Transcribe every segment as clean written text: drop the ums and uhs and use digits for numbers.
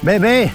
Bé, bé.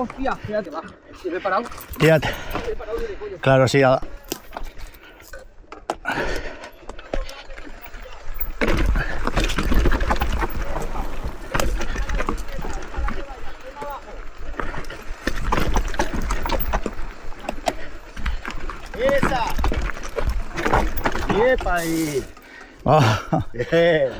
Hostia, quédate baja. Si me he parado. Quédate. Me he parado de coño. Claro, sí. ¡Esa! ¡Yepa ahí! Oh. Bien.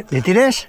¿Le tires?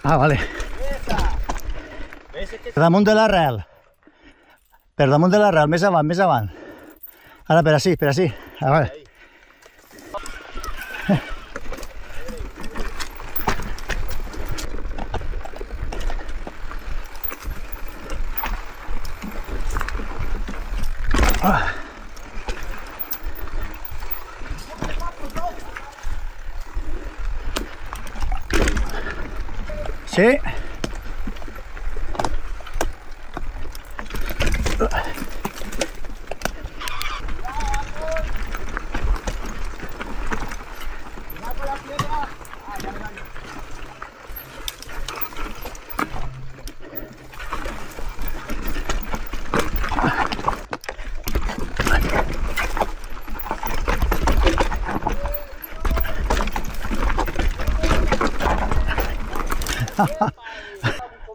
Ah, vale. Per damunt de l'arrel. Per damunt de l'arrel, més avant, més avant. Ara, per ací, per ací. A veure. Ah. Sí.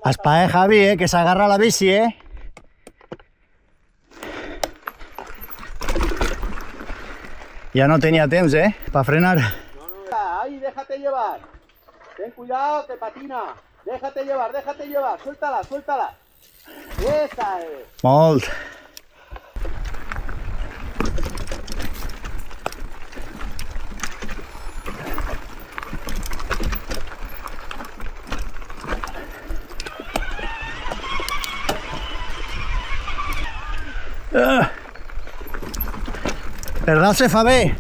Aspa, Javi, que se agarra la bici, Ya no tenía temps, para frenar. Ahí, déjate llevar. Ten cuidado, que patina. Déjate llevar, suéltala, suéltala. Esa es. Molt. ¿Verdad se fa bé?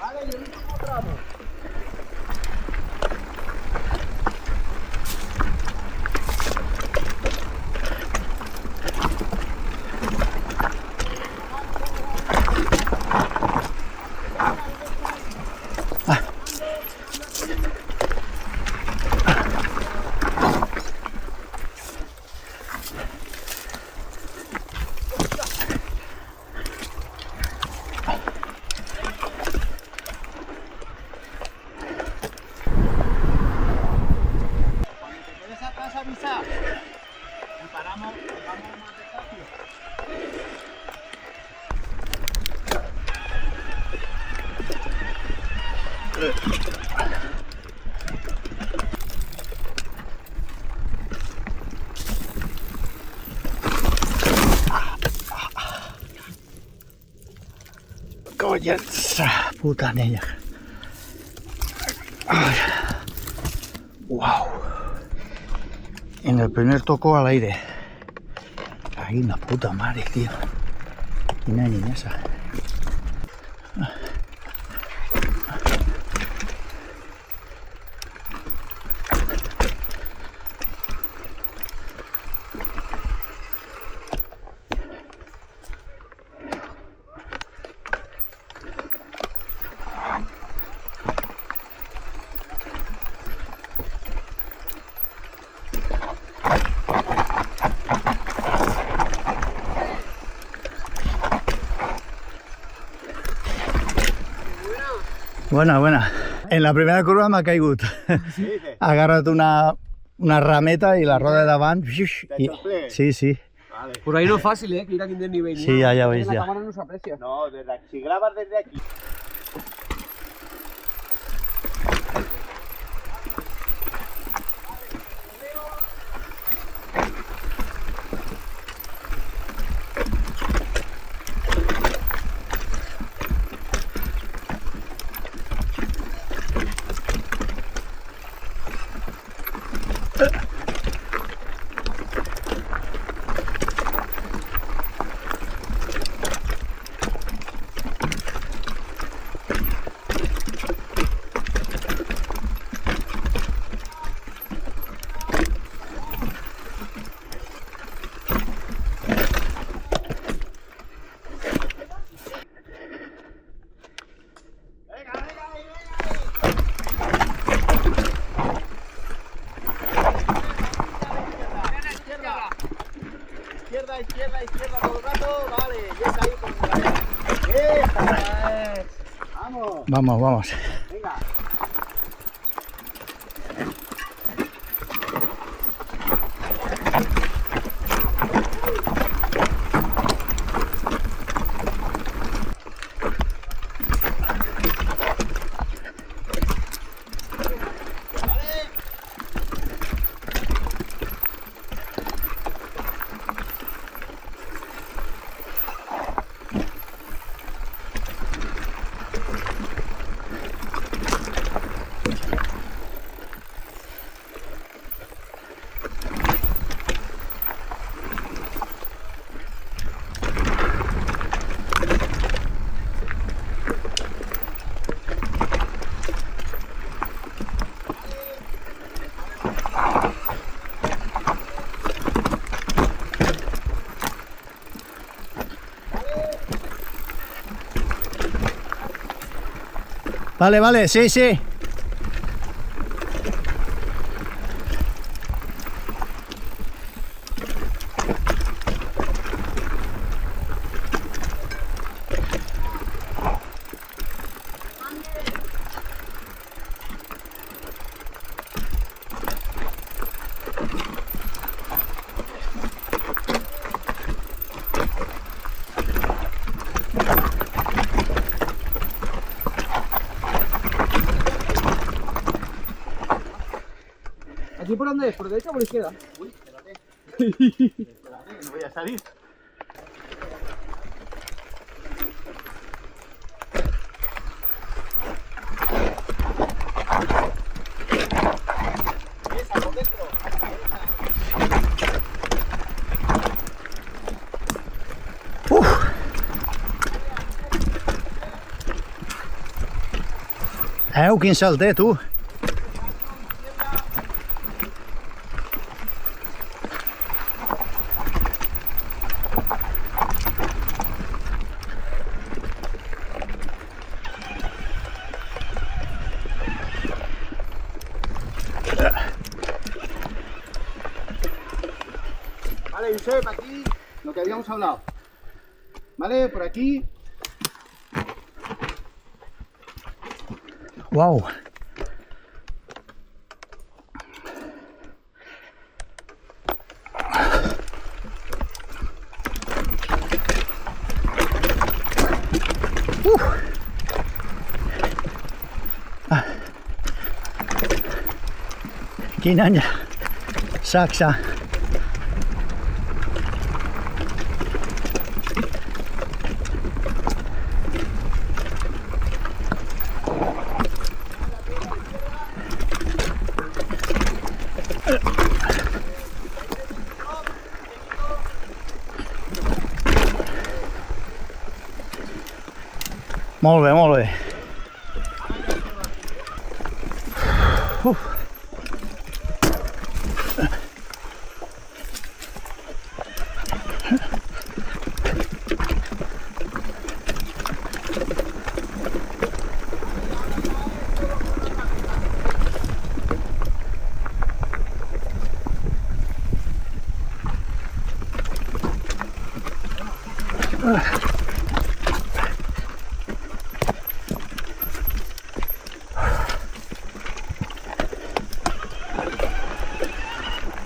Vale, y el último tramo. Avisa. Y paramos, vamos más despacio. Coño, puta niña. Ay. Wow. En el primer toco al aire. Ay, una puta madre, tío. Una niña esa. Buena, buena. En la primera curva m'ha caigut. Sí, Ha agarrat una rameta i la roda de davant. I... Sí, sí. Vale. Por ahí no es fácil, que ir aquí de nivel. Sí, ya veis, La ya. cámara no se aprecia. No, desde aquí, si grabas desde aquí. Izquierda todo el rato, vale, ya está ahí con la derecha. ¡Esa! Vamos, Vamos, vamos. venga. Vale, vale, sí, sí. ¿Aquí por dónde es? ¿Por derecha o por izquierda? Uy, espérate. Espérate, que no voy a salir. Esa, por dentro. Quin salter, tu. Vale, Josep, aquí lo que habíamos hablado. Vale, por aquí. Wow. Quin any Saxa. Molt bé, molt bé.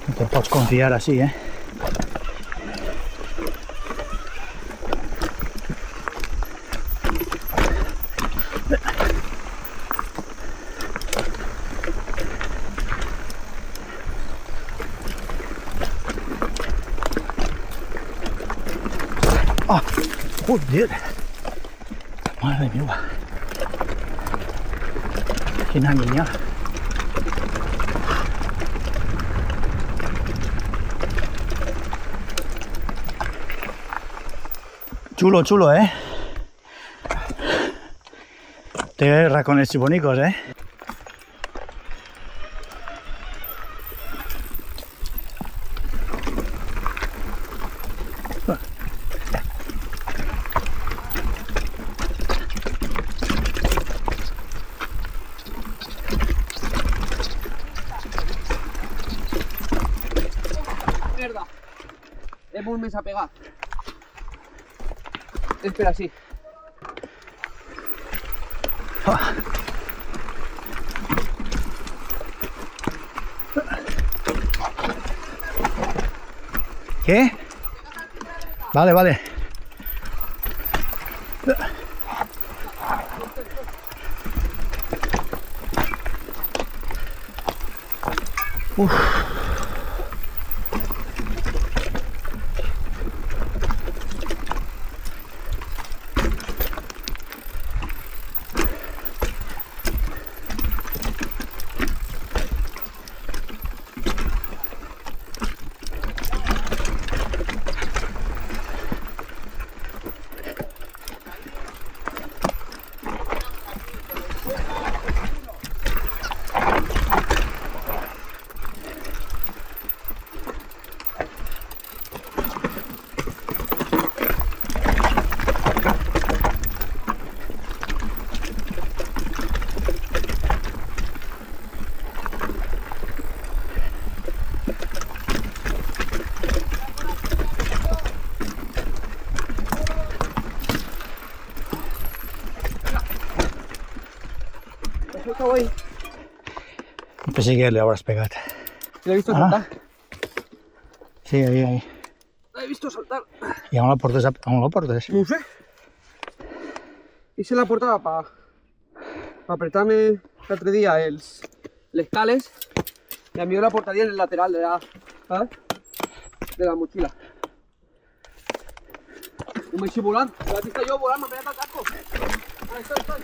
No te pots confiar así, ¿eh? Ah, joder. Madre mía. Quina niña. Chulo, chulo, ¿eh? Té racones bonicos, ¿eh? Mierda. Es muy mesa pegar. Espera, sí. ¿Qué? Vale, vale. Uf. soltado ahí. Pensé que le habrás pegado. L'he visto saltar. Sí, ahí. L'he visto saltar. ¿Y aún la portes? No ho sé. Hice la portada para apretarme l'altre dia les cales y a mí la portaría en el lateral de la, ¿sabes? De la mochila. Un així volant. L'he vist jo volant, m'ha pegat el casco. Estoy.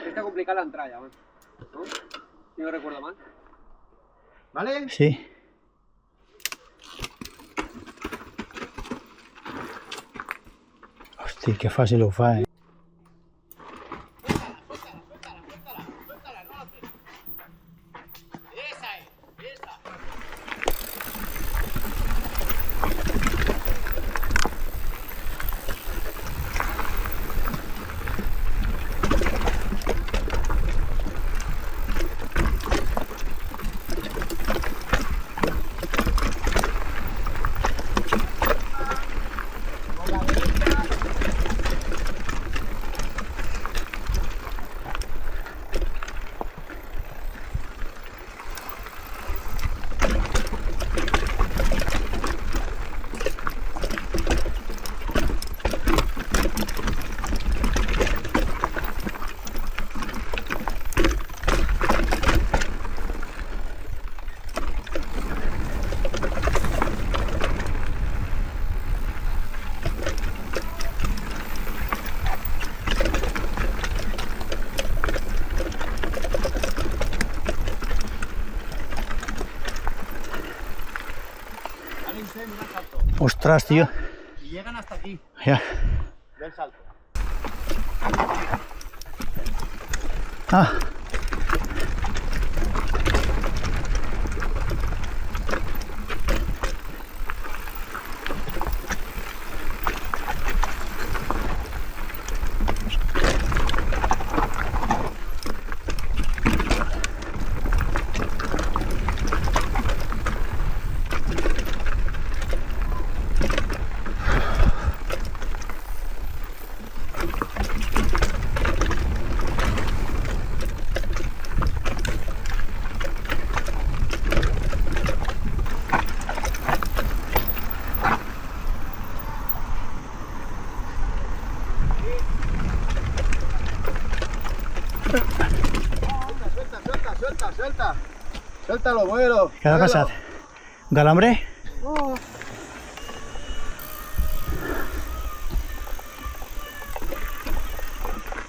Está complicada la entrada ya, ¿no? Si no recuerdo mal. ¿Vale? Sí. Hostia, qué fácil lo fa, Suéltala, no haces. Esa es. Mira el salto. Ostras, tío. Y llegan hasta aquí. Ya. Ve el salto. Ah. Suéltalo, muelo. ¿Qué ha pasado? ¿Un calambre?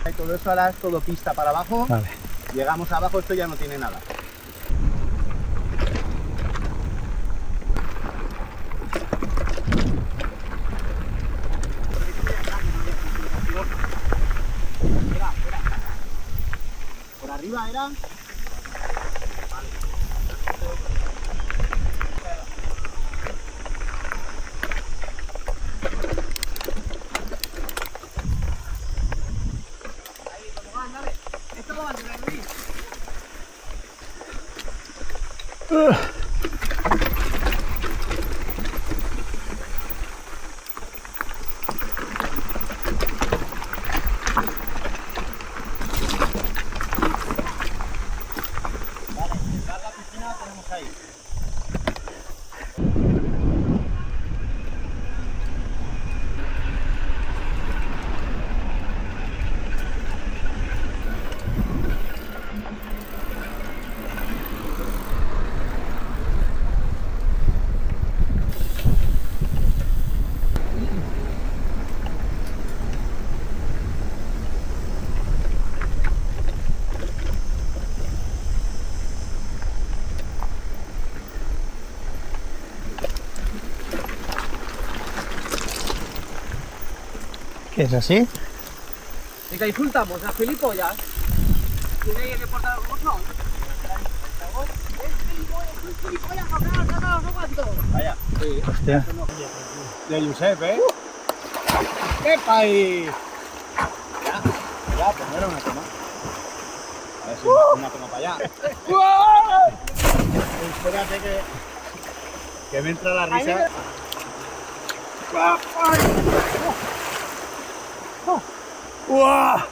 Y todo eso ahora es todo pista para abajo. Vale. Llegamos abajo, esto ya no tiene nada. Por arriba era. ¿Qué es así? ¿Y que insultamos a gilipollas? ¿Tiene que portar algo? No. ¡Es gilipollas, cabrón! ¡No aguanto! Vaya. Sí. Hostia. De Josep, ¿eh? ¡Qué país! Ya, pues no era una toma. A ver si una toma para allá. Espérate que me entra la risa. ¡Uah!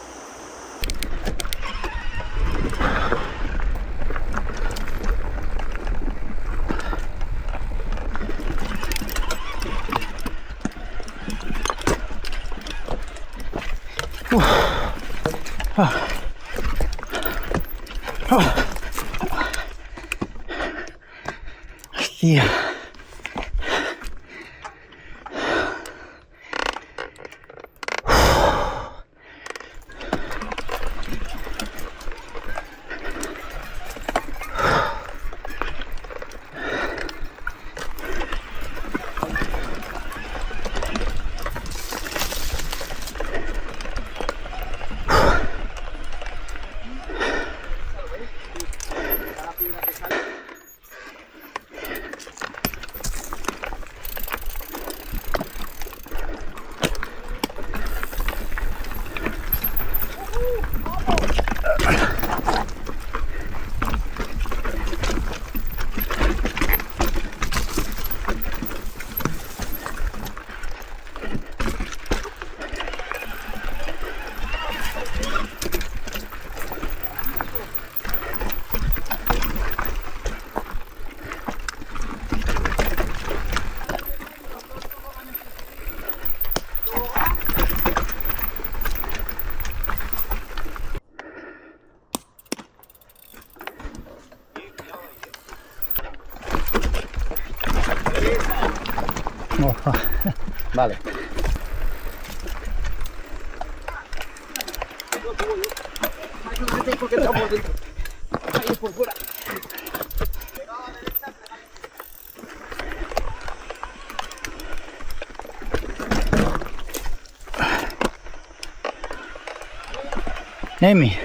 Hostia. Vale. ¿Por qué estamos dentro? Ahí por fuera. Emi.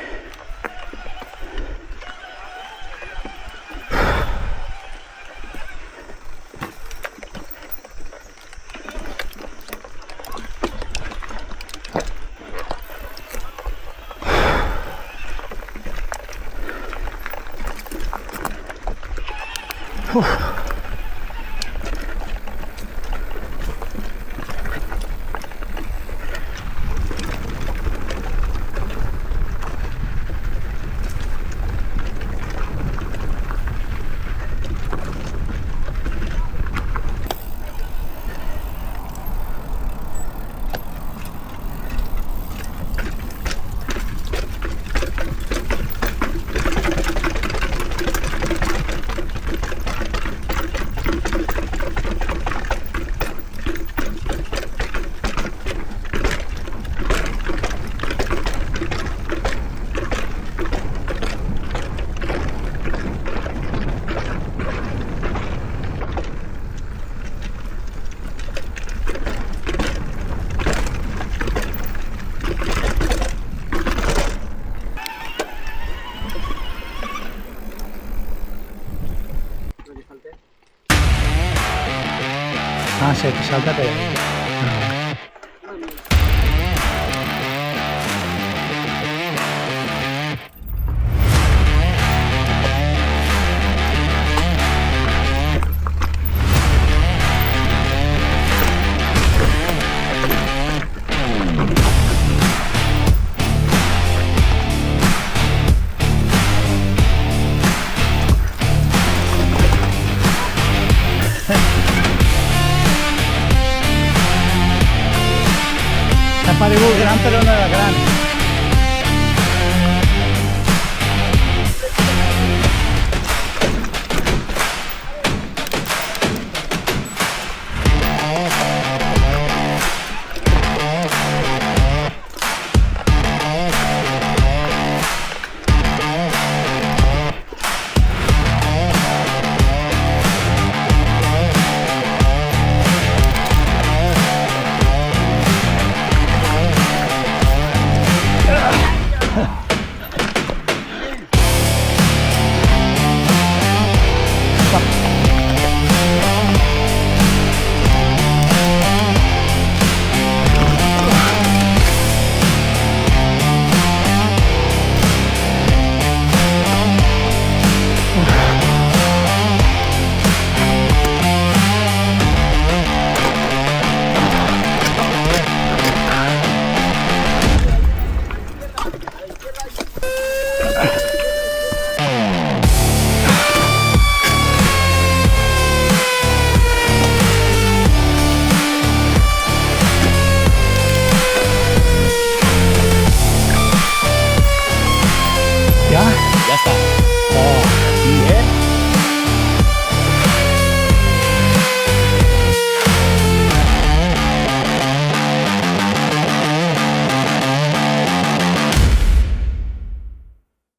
Ah, sí, que salta pero... digo gran, pero no era gran.